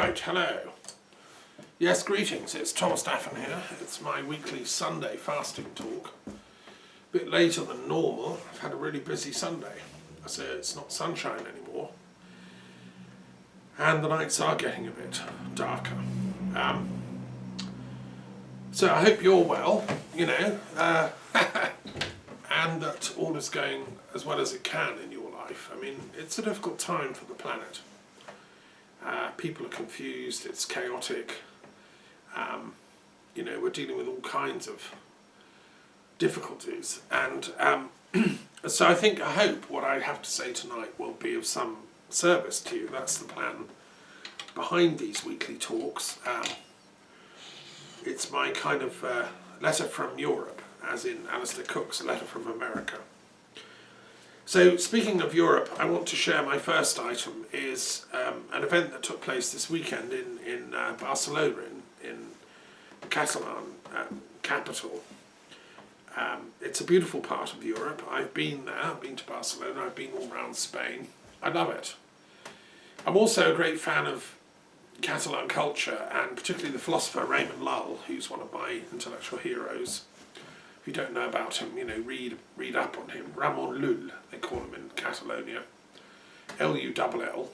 Right, hello. Yes, greetings, it's Thomas Daffern here. It's my weekly Sunday fasting talk. A bit later than normal. I've had a really busy Sunday. So it's not sunshine anymore. And the nights are getting a bit darker. So I hope you're well, and that all is going as well as it can in your life. I mean, it's a difficult time for the planet. People are confused, it's chaotic. We're dealing with all kinds of difficulties. And so I hope what I have to say tonight will be of some service to you. That's the plan behind these weekly talks. It's my kind of letter from Europe, as in Alistair Cook's letter from America. So, speaking of Europe, I want to share my first item is an event that took place this weekend in Barcelona, in the Catalan capital. It's a beautiful part of Europe. I've been there, I've been to Barcelona, I've been all around Spain. I love it. I'm also a great fan of Catalan culture, and particularly the philosopher Raymond Lull, who's one of my intellectual heroes. If you don't know about him, read up on him. Ramon Llull, they call him in Catalonia. Lull.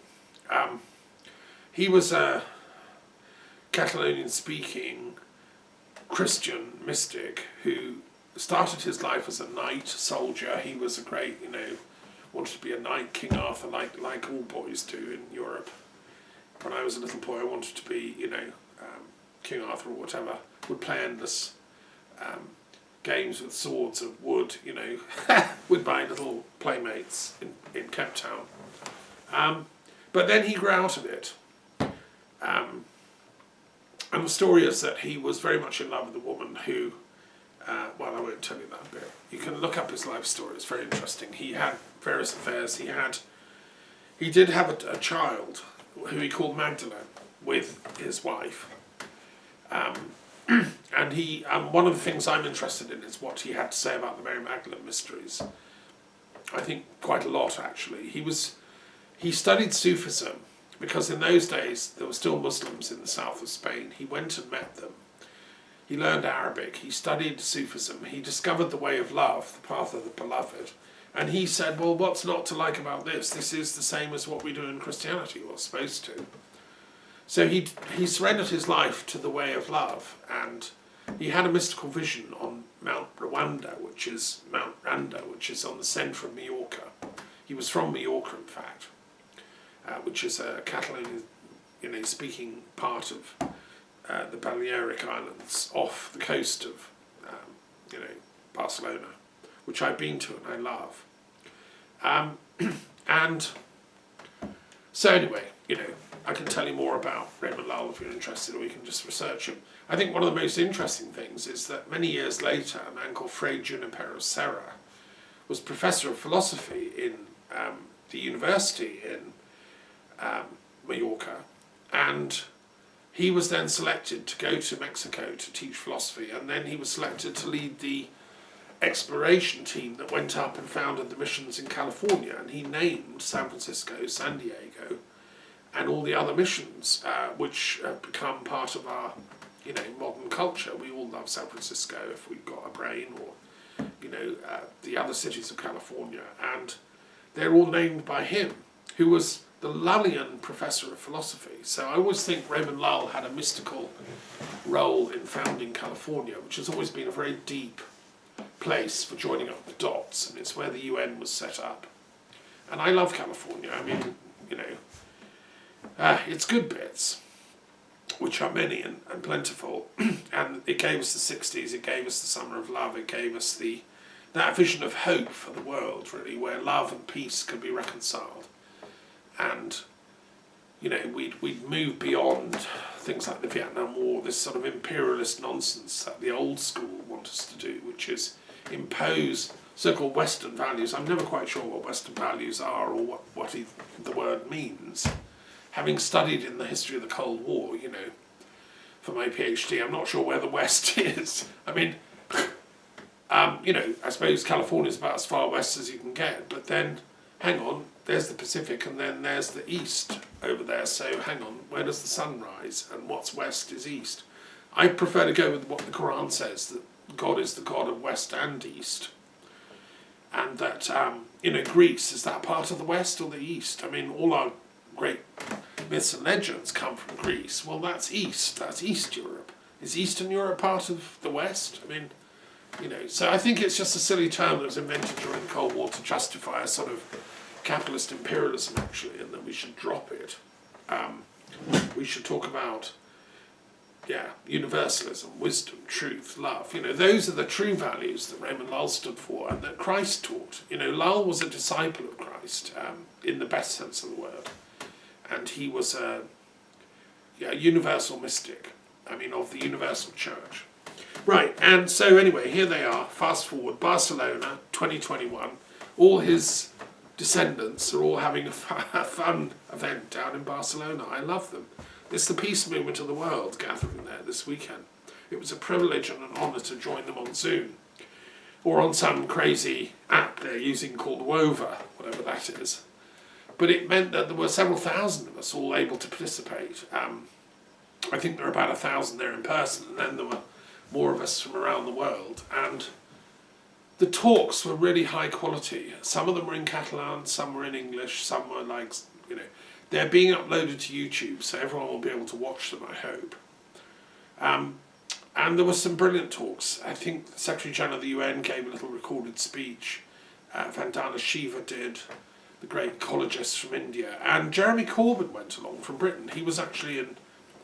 He was a Catalonian-speaking Christian mystic who started his life as a knight, soldier. He was a great, wanted to be a knight, King Arthur, like all boys do in Europe. When I was a little boy, I wanted to be, King Arthur or whatever. Would play endless games with swords of wood, with my little playmates in Cape Town. But then he grew out of it. And the story is that he was very much in love with a woman who, I won't tell you that bit. You can look up his life story, it's very interesting. He had various affairs. He did have a child who he called Magdalene with his wife. And he, one of the things I'm interested in is what he had to say about the Mary Magdalene mysteries. I think quite a lot, actually. He studied Sufism because in those days there were still Muslims in the south of Spain. He went and met them. He learned Arabic. He studied Sufism. He discovered the way of love, the path of the beloved. And he said, well, what's not to like about this? This is the same as what we do in Christianity, or supposed to. So he surrendered his life to the way of love, and he had a mystical vision on Mount Randa, which is on the centre of Mallorca. He was from Mallorca, in fact, which is a Catalonian, speaking part of the Balearic Islands off the coast of, Barcelona, which I've been to and I love. And so anyway, I can tell you more about Raymond Lull if you're interested, or you can just research him. I think one of the most interesting things is that many years later, a man called Fray Junipero Serra was professor of philosophy in the university in Mallorca, and he was then selected to go to Mexico to teach philosophy, and then he was selected to lead the exploration team that went up and founded the missions in California, and he named San Francisco, San Diego, and all the other missions, which have become part of our, modern culture. We all love San Francisco if we've got a brain, or, the other cities of California, and they're all named by him, who was the Lullian professor of philosophy. So I always think Raymond Lull had a mystical role in founding California, which has always been a very deep place for joining up the dots, and it's where the UN was set up. And I love California. I mean, it's good bits, which are many and plentiful, and it gave us the 60s, it gave us the Summer of Love, it gave us that vision of hope for the world, really, where love and peace could be reconciled. And, we'd move beyond things like the Vietnam War, this sort of imperialist nonsense that the old school want us to do, which is impose so-called Western values. I'm never quite sure what Western values are or what the word means. Having studied in the history of the Cold War, for my PhD, I'm not sure where the West is. I mean, I suppose California's about as far west as you can get, but then, hang on, there's the Pacific and then there's the East, over there, so hang on, where does the sun rise, and what's west is east? I prefer to go with what the Quran says, that God is the God of west and east, and that Greece, is that part of the west or the east? I mean, all our great myths and legends come from Greece. Well, that's East Europe. Is Eastern Europe part of the west? I mean, so I think it's just a silly term that was invented during the Cold War to justify a sort of capitalist imperialism, actually, and that we should drop it. We should talk about, universalism, wisdom, truth, love. Those are the true values that Raymond Lull stood for and that Christ taught. Lull was a disciple of Christ, in the best sense of the word. And he was a universal mystic, of the universal church. Right, and so anyway, here they are, fast forward, Barcelona, 2021. All his descendants are all having a fun event down in Barcelona. I love them. It's the peace movement of the world gathering there this weekend. It was a privilege and an honour to join them on Zoom, or on some crazy app they're using called Wova, whatever that is. But it meant that there were several thousand of us all able to participate. I think there were about 1,000 there in person, and then there were more of us from around the world. And the talks were really high quality. Some of them were in Catalan, some were in English, some were they're being uploaded to YouTube, so everyone will be able to watch them, I hope. And there were some brilliant talks. I think the Secretary General of the UN gave a little recorded speech. Vandana Shiva did, the great ecologist from India. And Jeremy Corbyn went along from Britain. He was actually in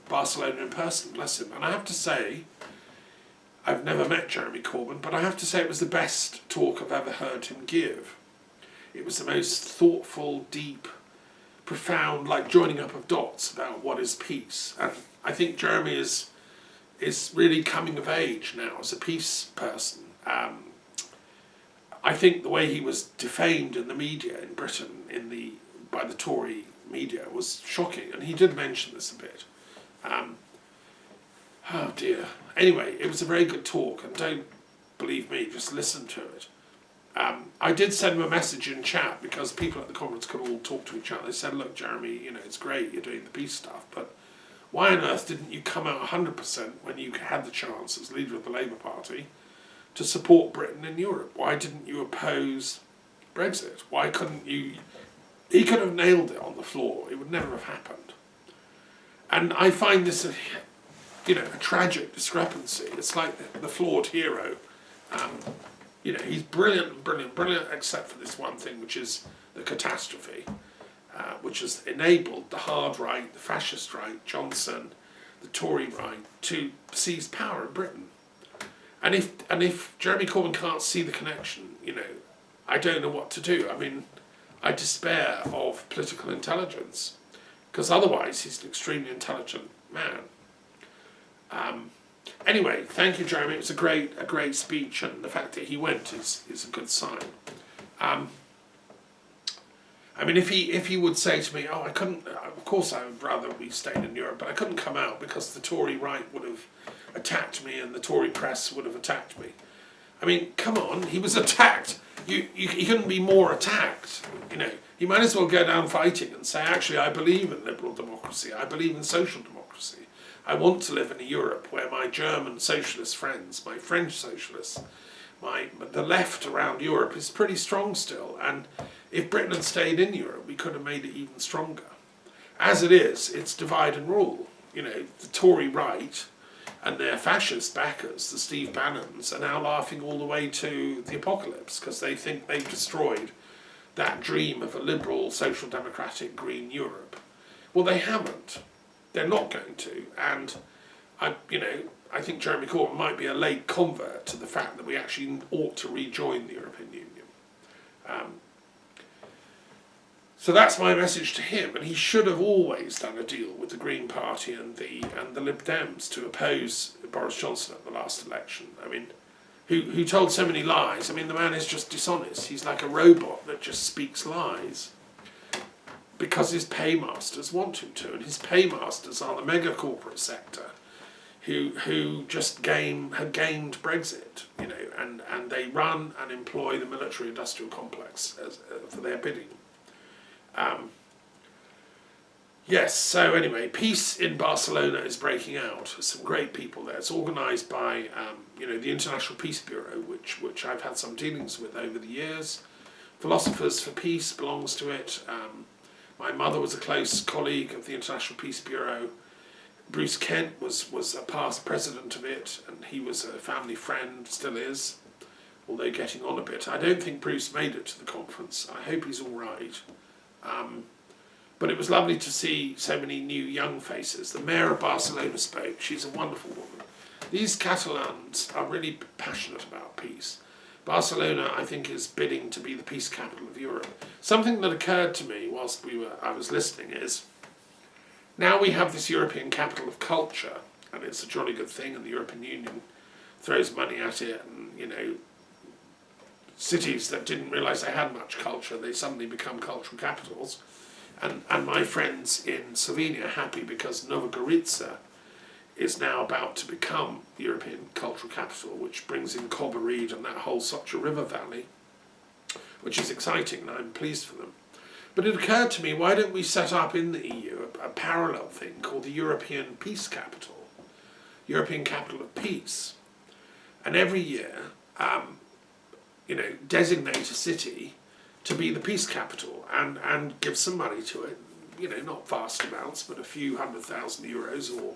Barcelona in person, bless him. And I have to say, I've never met Jeremy Corbyn, but I have to say it was the best talk I've ever heard him give. It was the most thoughtful, deep, profound, joining up of dots about what is peace. And I think Jeremy is really coming of age now as a peace person. I think the way he was defamed in the media in Britain by the Tory media was shocking, and he did mention this a bit. Oh dear. Anyway, it was a very good talk, and don't believe me, just listen to it. I did send him a message in chat because people at the conference could all talk to each other. They said, look, Jeremy, it's great you're doing the peace stuff, but why on earth didn't you come out 100% when you had the chance as leader of the Labour Party to support Britain in Europe? Why didn't you oppose Brexit? Why couldn't you? He could have nailed it on the floor. It would never have happened. And I find this a tragic discrepancy. It's like the flawed hero. He's brilliant, except for this one thing, which is the catastrophe, which has enabled the hard right, the fascist right, Johnson, the Tory right, to seize power in Britain. And if Jeremy Corbyn can't see the connection, I don't know what to do. I despair of political intelligence, because otherwise he's an extremely intelligent man. Anyway, thank you, Jeremy. It was a great speech, and the fact that he went is a good sign. If he would say to me, I couldn't, of course I would rather we stayed in Europe, but I couldn't come out because the Tory right would have attacked me and the Tory press would have attacked me. Come on, he was attacked. He couldn't be more attacked. He might as well go down fighting and say, actually, I believe in liberal democracy. I believe in social democracy. I want to live in a Europe where my German socialist friends, my French socialists, the left around Europe is pretty strong still. And if Britain had stayed in Europe, we could have made it even stronger. As it is, it's divide and rule. The Tory right and their fascist backers, the Steve Bannons, are now laughing all the way to the apocalypse because they think they've destroyed that dream of a liberal, social democratic, green Europe. Well, they haven't. They're not going to, and I think Jeremy Corbyn might be a late convert to the fact that we actually ought to rejoin the European Union. So that's my message to him, and he should have always done a deal with the Green Party and the Lib Dems to oppose Boris Johnson at the last election. Who told so many lies. The man is just dishonest. He's like a robot that just speaks lies, because his paymasters want him to, and his paymasters are the mega corporate sector who just have gamed Brexit, and they run and employ the military industrial complex for their bidding. Yes, so anyway, peace in Barcelona is breaking out. There's some great people there. It's organised by the International Peace Bureau, which I've had some dealings with over the years. Philosophers for Peace belongs to it. My mother was a close colleague of the International Peace Bureau. Bruce Kent was a past president of it, and he was a family friend, still is, although getting on a bit. I don't think Bruce made it to the conference. I hope he's all right. But it was lovely to see so many new young faces. The mayor of Barcelona spoke. She's a wonderful woman. These Catalans are really passionate about peace. Barcelona, I think, is bidding to be the peace capital of Europe. Something that occurred to me whilst I was listening is, now we have this European capital of culture, and it's a jolly good thing, and the European Union throws money at it, and, cities that didn't realise they had much culture, they suddenly become cultural capitals. And my friends in Slovenia are happy because Nova Gorica is now about to become the European cultural capital, which brings in Kobarid and that whole Socha River Valley, which is exciting, and I'm pleased for them. But it occurred to me, why don't we set up in the EU a parallel thing called the European Peace Capital, European Capital of Peace, and every year, designate a city to be the peace capital and give some money to it, not vast amounts, but a few €100,000 or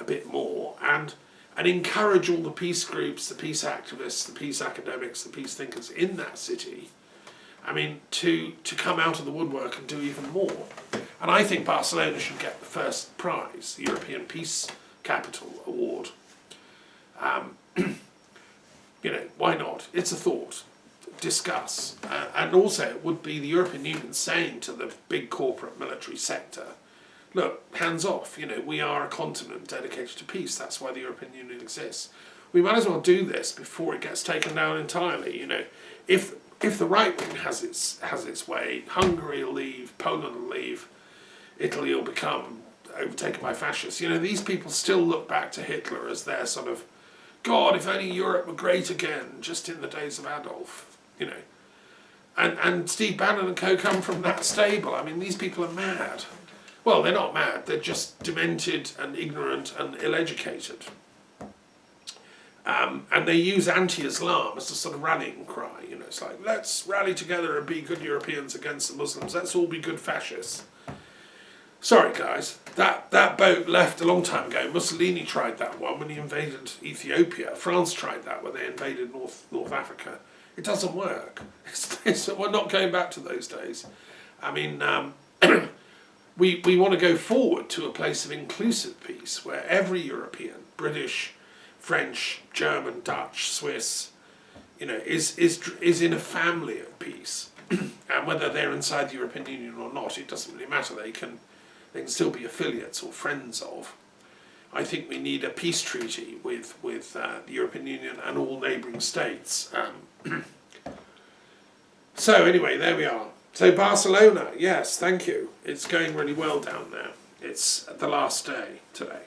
a bit more, and encourage all the peace groups, the peace activists, the peace academics, the peace thinkers in that city, to come out of the woodwork and do even more. And I think Barcelona should get the first prize, the European Peace Capital Award. Why not? It's a thought. Discuss. And also it would be the European Union saying to the big corporate military sector, look, hands off, we are a continent dedicated to peace, that's why the European Union exists. We might as well do this before it gets taken down entirely. If the right wing has its way, Hungary will leave, Poland will leave, Italy will become overtaken by fascists. These people still look back to Hitler as their sort of, God, if only Europe were great again, just in the days of Adolf. And Steve Bannon and co come from that stable. These people are mad. Well, they're not mad, they're just demented and ignorant and ill-educated. And they use anti-Islam as a sort of rallying cry. It's like, let's rally together and be good Europeans against the Muslims. Let's all be good fascists. Sorry, guys. That boat left a long time ago. Mussolini tried that one when he invaded Ethiopia. France tried that when they invaded North Africa. It doesn't work. We're not going back to those days. We want to go forward to a place of inclusive peace where every European, British, French, German, Dutch, Swiss, is in a family of peace. And whether they're inside the European Union or not, it doesn't really matter. They can still be affiliates or friends of. I think we need a peace treaty with the European Union and all neighbouring states. So anyway, there we are. So Barcelona, yes, thank you. It's going really well down there. It's the last day today.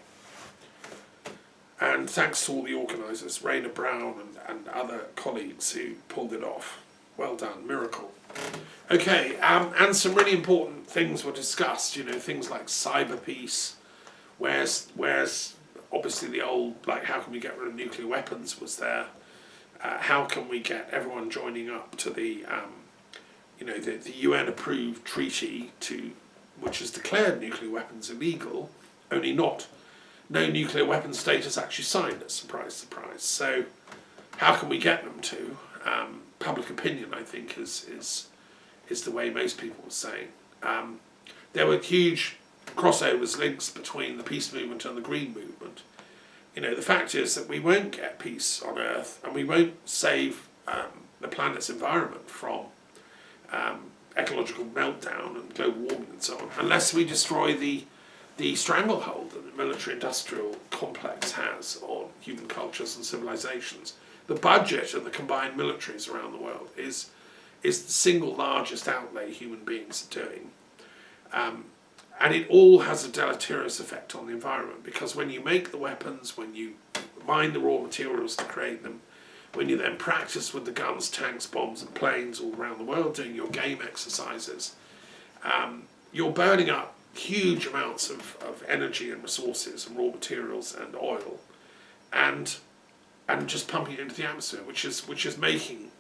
And thanks to all the organisers, Raina Brown and other colleagues who pulled it off. Well done, miracle. Okay, and some really important things were discussed, things like cyber peace, where's obviously the old, how can we get rid of nuclear weapons was there. How can we get everyone joining up to the UN-approved treaty which has declared nuclear weapons illegal, only no nuclear weapon state has actually signed it, surprise, surprise. So how can we get them to? Public opinion, I think, is the way most people were saying. There were huge crossovers, links between the peace movement and the green movement. The fact is that we won't get peace on Earth, and we won't save the planet's environment from ecological meltdown and global warming and so on, unless we destroy the stranglehold that the military-industrial complex has on human cultures and civilizations. The budget of the combined militaries around the world is the single largest outlay human beings are doing. And it all has a deleterious effect on the environment, because when you make the weapons, when you mine the raw materials to create them, when you then practice with the guns, tanks, bombs and planes all around the world doing your game exercises, you're burning up huge amounts of energy and resources and raw materials and oil, and just pumping it into the atmosphere, which is making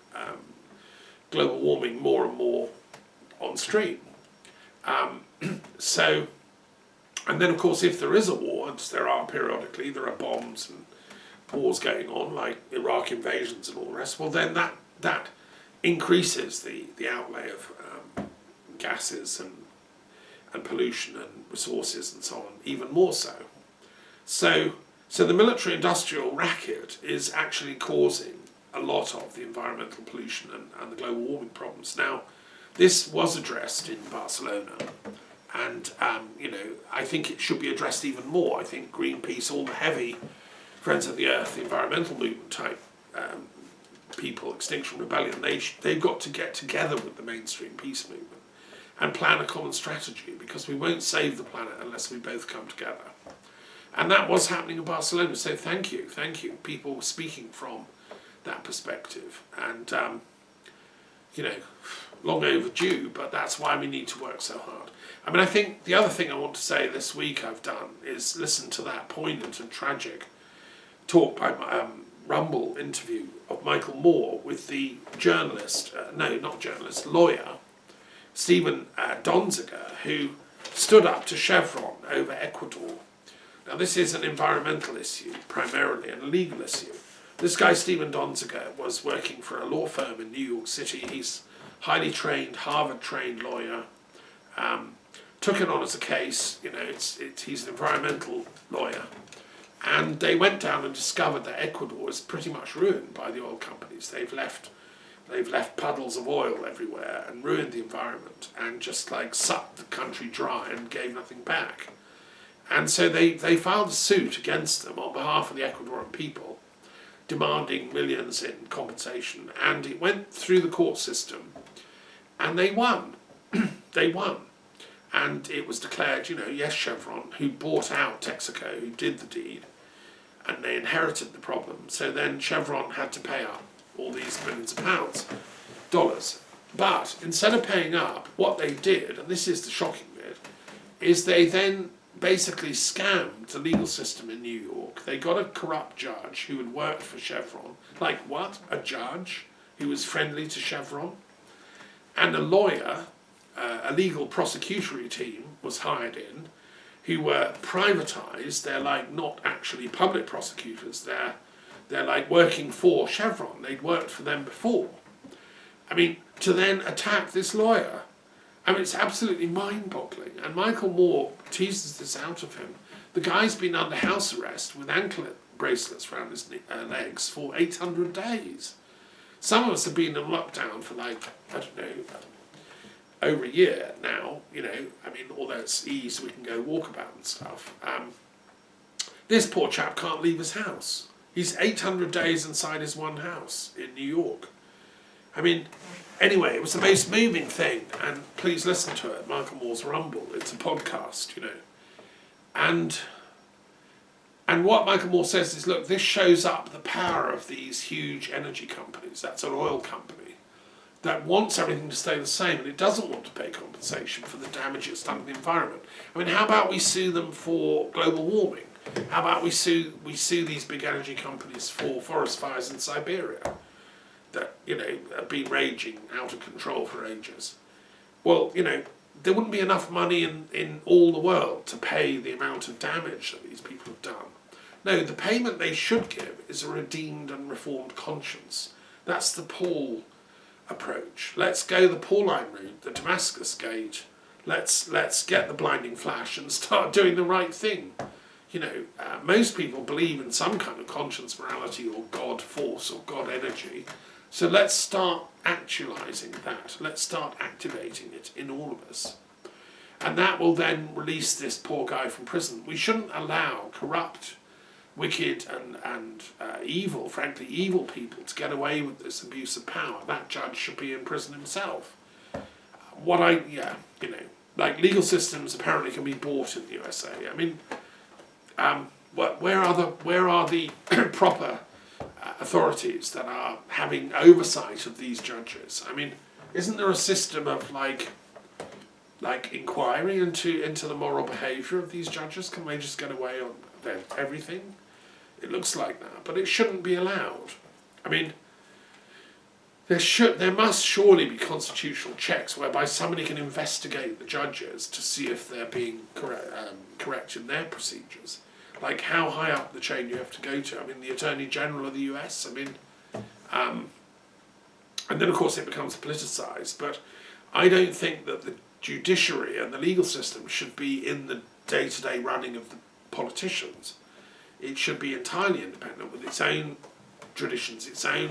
global warming more and more on stream. So, and then of course, if there is a war, and there are periodically, there are bombs and wars going on, like Iraq invasions and all the rest, well then that increases the outlay of gases and pollution and resources and so on, even more so. So the military-industrial racket is actually causing a lot of the environmental pollution and the global warming problems. Now, this was addressed in Barcelona, and I think it should be addressed even more. I think Greenpeace, all the heavy Friends of the Earth, the environmental movement type people, Extinction Rebellion, they've got to get together with the mainstream peace movement and plan a common strategy, because we won't save the planet unless we both come together. And that was happening in Barcelona, so thank you, people speaking from that perspective. And, long overdue, but that's why we need to work so hard. I mean, I think the other thing I want to say this week I've done is listen to that poignant and tragic talk by Rumble interview of Michael Moore with the lawyer, Stephen Donziger, who stood up to Chevron over Ecuador. Now, this is an environmental issue, primarily, and a legal issue. This guy, Stephen Donziger, was working for a law firm in New York City. He's highly trained, Harvard-trained lawyer. Took it on as a case. He's an environmental lawyer. And they went down and discovered that Ecuador is pretty much ruined by the oil companies. They've left puddles of oil everywhere and ruined the environment and just sucked the country dry and gave nothing back. And so they filed a suit against them on behalf of the Ecuadorian people, demanding millions in compensation. And it went through the court system, and they won. They won. And it was declared, yes, Chevron, who bought out Texaco, who did the deed, and they inherited the problem. So then Chevron had to pay up all these millions of dollars. But instead of paying up, what they did, and this is the shocking bit, is they then basically scammed the legal system in New York. They got a corrupt judge who had worked for Chevron. Like what? A judge who was friendly to Chevron? And a lawyer, a legal prosecutory team was hired in, who were privatized. They're not actually public prosecutors. They're working for Chevron. They'd worked for them before. I mean, to then attack this lawyer, it's absolutely mind-boggling. And Michael Moore teases this out of him. The guy's been under house arrest with anklet bracelets around his legs for 800 days. Some of us have been in lockdown for over a year now, although it's easy, we can go walkabout and stuff. This poor chap can't leave his house. He's 800 days inside his one house in New York. Anyway, it was the most moving thing, and please listen to it, Michael Moore's Rumble. It's a podcast, And what Michael Moore says is, look, this shows up the power of these huge energy companies. That's an oil company that wants everything to stay the same, and it doesn't want to pay compensation for the damage it's done to the environment. How about we sue them for global warming? How about we sue these big energy companies for forest fires in Siberia that have been raging out of control for ages? Well, there wouldn't be enough money in all the world to pay the amount of damage that these people have done. No, the payment they should give is a redeemed and reformed conscience. That's the Paul approach. Let's go the Pauline route, the Damascus gate. Let's get the blinding flash and start doing the right thing. Most people believe in some kind of conscience, morality, or God force, or God energy. So let's start actualizing that. Let's start activating it in all of us. And that will then release this poor guy from prison. We shouldn't allow corrupt, wicked and evil, frankly evil people to get away with this abuse of power. That judge should be in prison himself. Legal systems apparently can be bought in the USA. Where are the proper authorities that are having oversight of these judges? Isn't there a system of like inquiry into the moral behaviour of these judges? Can they just get away on everything? It looks like that, but it shouldn't be allowed. I mean, there must surely be constitutional checks whereby somebody can investigate the judges to see if they're being correct in their procedures. Like how high up the chain you have to go to. I mean, the Attorney General of the US, I mean, and then of course it becomes politicised, but I don't think that the judiciary and the legal system should be in the day-to-day running of the politicians. It should be entirely independent with its own traditions, its own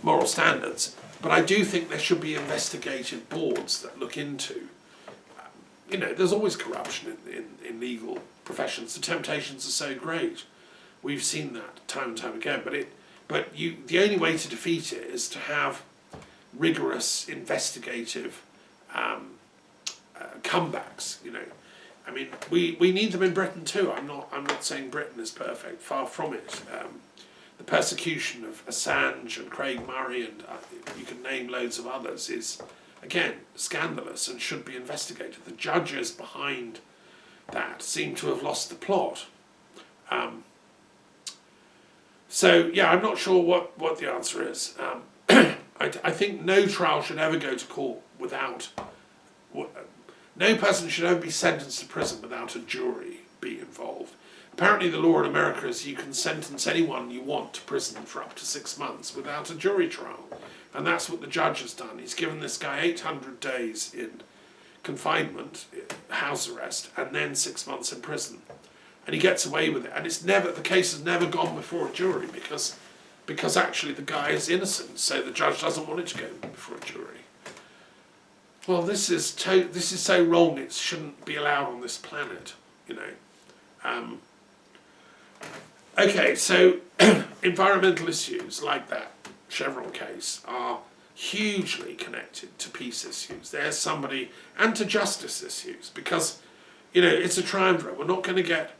moral standards. But I do think there should be investigative boards that look into, there's always corruption in legal professions. The temptations are so great. We've seen that time and time again. But the only way to defeat it is to have rigorous investigative comebacks. I mean, we need them in Britain too. I'm not saying Britain is perfect. Far from it. The persecution of Assange and Craig Murray and you can name loads of others is, again, scandalous and should be investigated. The judges behind that seem to have lost the plot. So, yeah, I'm not sure what the answer is. I think no trial should ever go to court without... No person should ever be sentenced to prison without a jury being involved. Apparently the law in America is you can sentence anyone you want to prison for up to 6 months without a jury trial. And that's what the judge has done. He's given this guy 800 days in confinement, house arrest, and then 6 months in prison. And he gets away with it. And the case has never gone before a jury because actually the guy is innocent, so the judge doesn't want it to go before a jury. Well, this is so wrong. It shouldn't be allowed on this planet, Okay, so environmental issues like that Chevron case are hugely connected to peace issues. There's somebody, and to justice issues, because it's a triumvirate. We're not going to get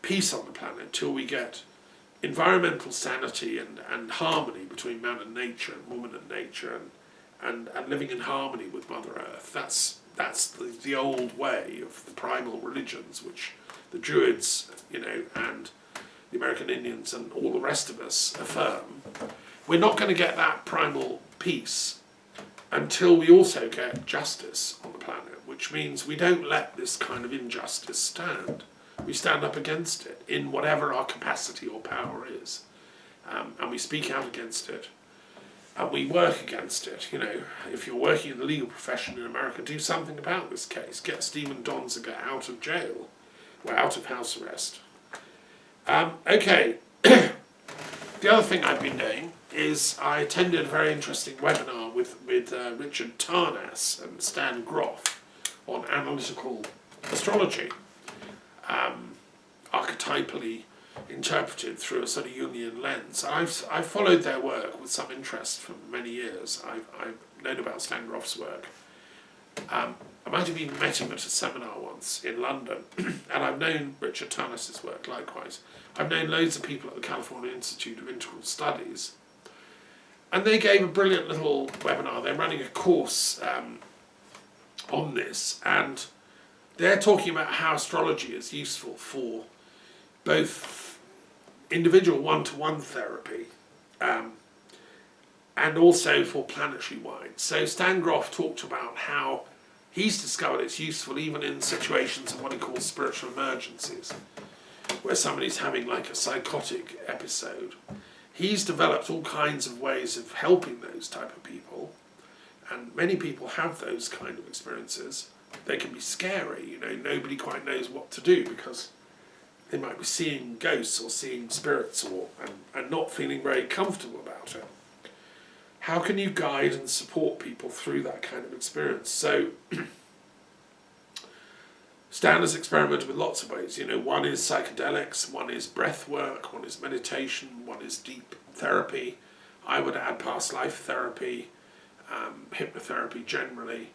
peace on the planet till we get environmental sanity and harmony between man and nature and woman and nature and living in harmony with Mother Earth. That's the old way of the primal religions, which the Druids, and the American Indians and all the rest of us affirm. We're not going to get that primal peace until we also get justice on the planet, which means we don't let this kind of injustice stand. We stand up against it in whatever our capacity or power is, and we speak out against it. And we work against it. If you're working in the legal profession in America, do something about this case. Get Stephen Donziger out of jail. We're out of house arrest. Okay. The other thing I've been doing is I attended a very interesting webinar with Richard Tarnas and Stan Grof on analytical astrology, archetypally interpreted through a sort of Jungian lens. I've followed their work with some interest for many years. I've known about Stan Grof's work. I might have even met him at a seminar once in London, and I've known Richard Tarnas' work likewise. I've known loads of people at the California Institute of Integral Studies, and they gave a brilliant little webinar. They're running a course on this, and they're talking about how astrology is useful for both individual one-to-one therapy and also for planetary-wide. So Stan Grof talked about how he's discovered it's useful even in situations of what he calls spiritual emergencies, where somebody's having like a psychotic episode. He's developed all kinds of ways of helping those type of people, and many people have those kind of experiences. They can be scary, nobody quite knows what to do because they might be seeing ghosts or seeing spirits and not feeling very comfortable about it. How can you guide and support people through that kind of experience? So Stan has experimented with lots of ways. One is psychedelics, one is breath work, one is meditation, one is deep therapy. I would add past life therapy, hypnotherapy generally,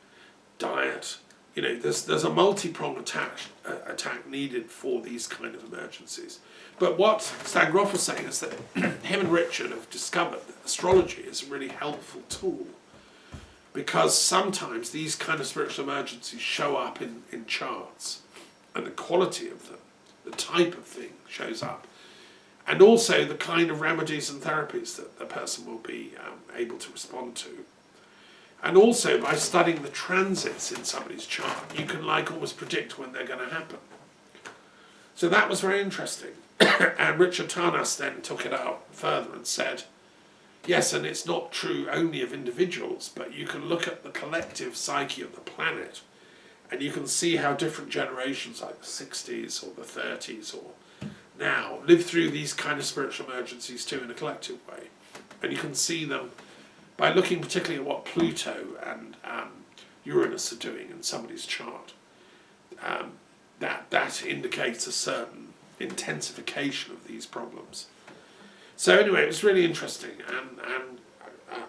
diet. There's a multi-pronged attack needed for these kind of emergencies. But what Stan Grof was saying is that him and Richard have discovered that astrology is a really helpful tool because sometimes these kind of spiritual emergencies show up in charts, and the quality of them, the type of thing shows up, and also the kind of remedies and therapies that the person will be able to respond to. And also by studying the transits in somebody's chart, you can like almost predict when they're going to happen. So that was very interesting. And Richard Tarnas then took it out further and said, yes, and it's not true only of individuals, but you can look at the collective psyche of the planet, and you can see how different generations, like the 60s or the 30s or now, live through these kind of spiritual emergencies too in a collective way. And you can see them by looking particularly at what Pluto and Uranus are doing in somebody's chart. That indicates a certain intensification of these problems. So anyway, it was really interesting, and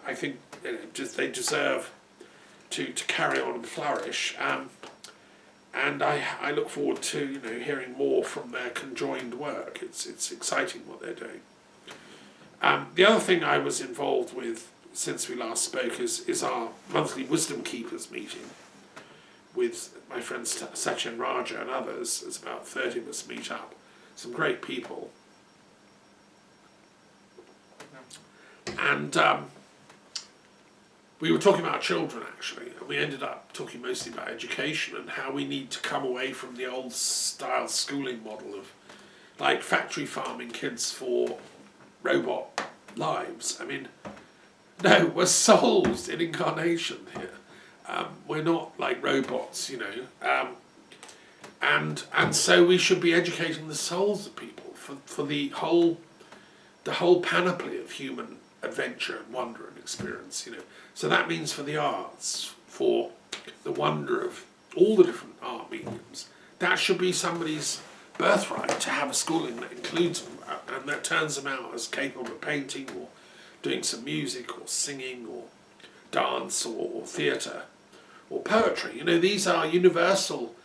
I think they deserve to carry on and flourish. And I look forward to hearing more from their conjoined work. It's exciting what they're doing. The other thing I was involved with since we last spoke is our monthly Wisdom Keepers meeting with my friends Sachin Raja and others. There's about 30 of us meet up. Some great people. And we were talking about children, actually, and we ended up talking mostly about education and how we need to come away from the old style schooling model of like factory farming kids for robot lives. I mean, no, we're souls in incarnation here. We're not like robots, and so we should be educating the souls of people for the whole panoply of human adventure and wonder and experience, So that means for the arts, for the wonder of all the different art mediums, that should be somebody's birthright, to have a schooling that includes them and that turns them out as capable of painting or doing some music or singing or dance or theatre or poetry. These are universal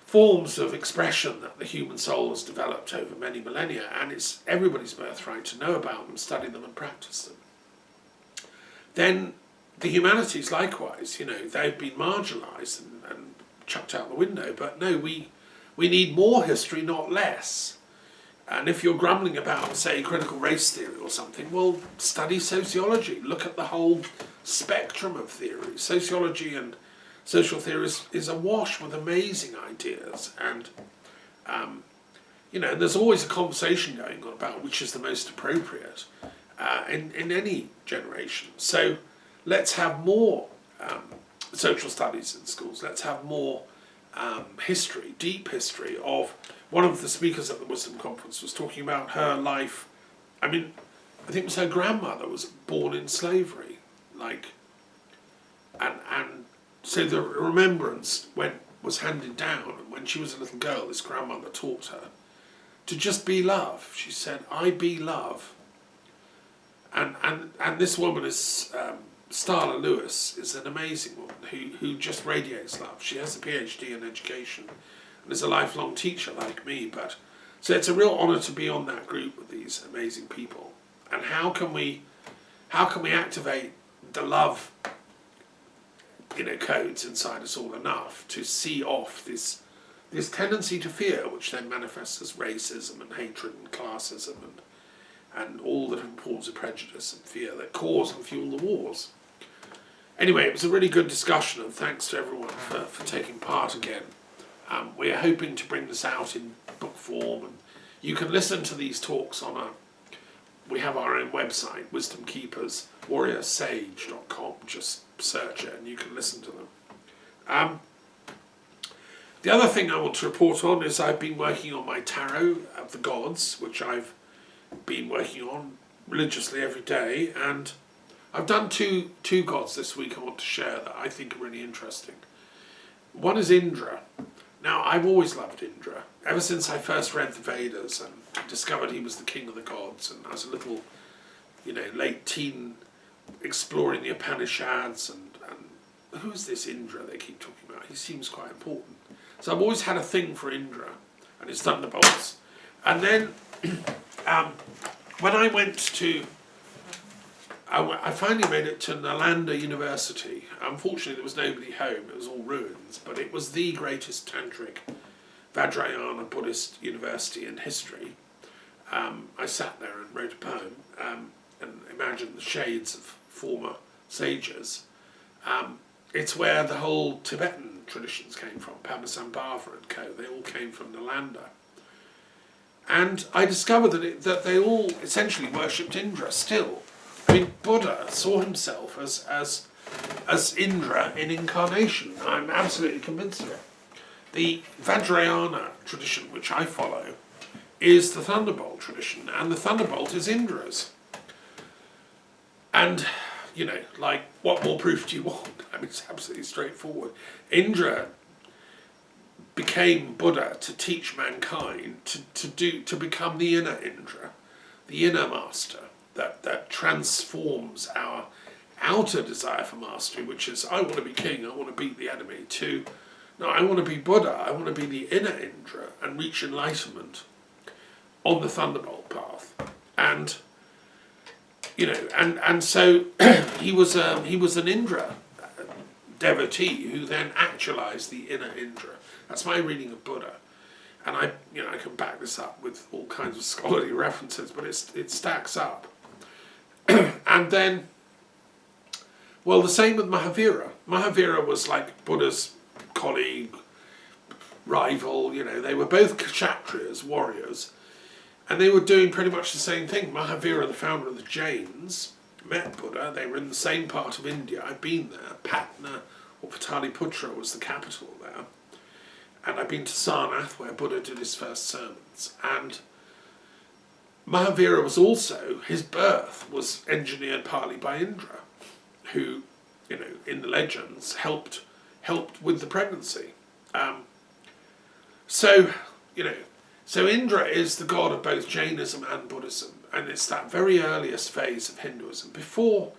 forms of expression that the human soul has developed over many millennia, and it's everybody's birthright to know about them, study them and practice them. Then the humanities likewise, they've been marginalised and chucked out the window, but no, we need more history, not less. And if you're grumbling about, say, critical race theory or something, well, study sociology, look at the whole spectrum of theories. Sociology and social theory is awash with amazing ideas, and and there's always a conversation going on about which is the most appropriate in any generation. So let's have more social studies in schools. Let's have more history, deep history of. One of the speakers at the Wisdom Conference was talking about her life. I mean, I think it was her grandmother was born in slavery, and so the remembrance was handed down, and when she was a little girl, this grandmother taught her to just be love. She said, "I be love." And this woman is Starla Lewis, is an amazing woman who just radiates love. She has a PhD in education and is a lifelong teacher like me. So it's a real honour to be on that group with these amazing people. And how can we activate the love codes inside us all enough to see off this tendency to fear, which then manifests as racism and hatred and classism and all the different forms of prejudice and fear that cause and fuel the wars. Anyway, it was a really good discussion, and thanks to everyone for taking part again. We're hoping to bring this out in book form, and you can listen to these talks we have our own website, wisdomkeeperswarriorsage.com. Just search it and you can listen to them. The other thing I want to report on is I've been working on my tarot of the gods, which I've been working on religiously every day, and I've done two gods this week I want to share that I think are really interesting. One is Indra. Now, I've always loved Indra, ever since I first read the Vedas and discovered he was the king of the gods, and I was a little, late teen exploring the Upanishads, and who is this Indra they keep talking about? He seems quite important. So I've always had a thing for Indra and his thunderbolts. And then when I went to I finally made it to Nalanda University. Unfortunately, there was nobody home. It was all ruins, but it was the greatest tantric Vajrayana Buddhist university in history. I sat there and wrote a poem and imagined the shades of former sages. It's where the whole Tibetan traditions came from, Padmasambhava and co. They all came from Nalanda. And I discovered that they all essentially worshipped Indra still. I mean, Buddha saw himself as Indra in incarnation. I'm absolutely convinced of it. The Vajrayana tradition, which I follow, is the Thunderbolt tradition, and the Thunderbolt is Indra's. And, you know, like, what more proof do you want? I mean, it's absolutely straightforward. Indra became Buddha to teach mankind to become the inner Indra, the inner master that transforms our outer desire for mastery, which is, I want to be king, I want to beat the enemy, to, no, I want to be Buddha, I want to be the inner Indra and reach enlightenment on the Thunderbolt path. And, you know, and so he was an Indra devotee who then actualized the inner Indra. That's my reading of Buddha, and I can back this up with all kinds of scholarly references, but it stacks up. And then, well, the same with Mahavira. Mahavira was like Buddha's colleague, rival. You know, they were both kshatriyas, warriors, and they were doing pretty much the same thing. Mahavira, the founder of the Jains, met Buddha. They were in the same part of India. I've been there. Patna or Pataliputra was the capital there. And I've been to Sarnath, where Buddha did his first sermons. And Mahavira was also, his birth was engineered partly by Indra, who, you know, in the legends, helped with the pregnancy. So Indra is the god of both Jainism and Buddhism, and it's that very earliest phase of Hinduism, before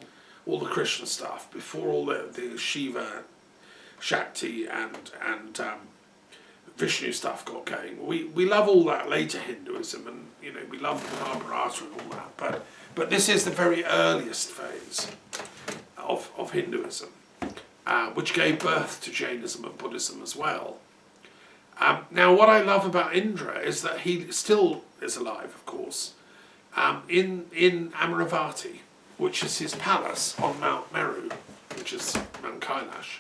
all the Krishna stuff, before all the Shiva, Shakti, and Vishnu stuff got going. We love all that later Hinduism, and you know, we love the Mahabharata and all that, but this is the very earliest phase of Hinduism, which gave birth to Jainism and Buddhism as well. Now, what I love about Indra is that he still is alive, of course, in Amaravati, which is his palace on Mount Meru, which is Mount Kailash,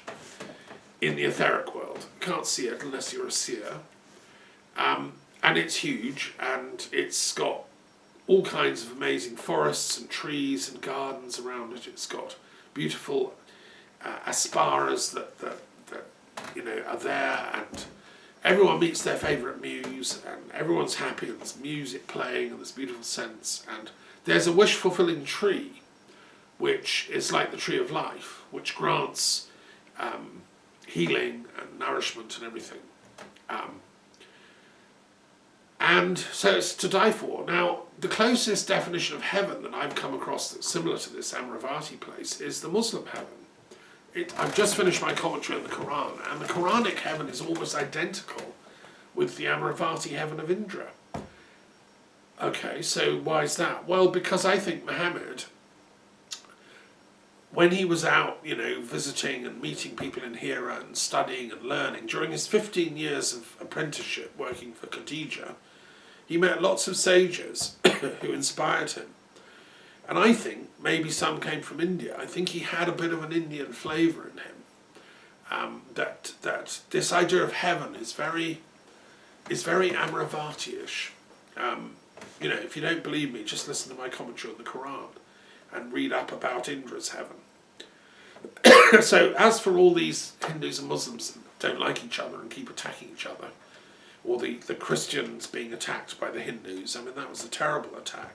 in the etheric world. You can't see it unless you're a seer. And it's huge, and it's got all kinds of amazing forests and trees and gardens around it. It's got beautiful asparas that you know are there, and everyone meets their favourite muse, and everyone's happy, and there's music playing, and there's beautiful scents, and there's a wish-fulfilling tree, which is like the tree of life, which grants healing and nourishment and everything. And so it's to die for. Now, the closest definition of heaven that I've come across that's similar to this Amaravati place is the Muslim heaven. I've just finished my commentary on the Quran, and the Quranic heaven is almost identical with the Amaravati heaven of Indra. Okay, so why is that? Well, because I think Muhammad, when he was out, you know, visiting and meeting people in Hira and studying and learning, during his 15 years of apprenticeship working for Khadija, he met lots of sages who inspired him. And I think maybe some came from India. I think he had a bit of an Indian flavour in him. That this idea of heaven is very Amaravati-ish. You know, if you don't believe me, just listen to my commentary on the Quran and read up about Indra's heaven. So as for all these Hindus and Muslims that don't like each other and keep attacking each other, or the Christians being attacked by the Hindus, I mean, that was a terrible attack.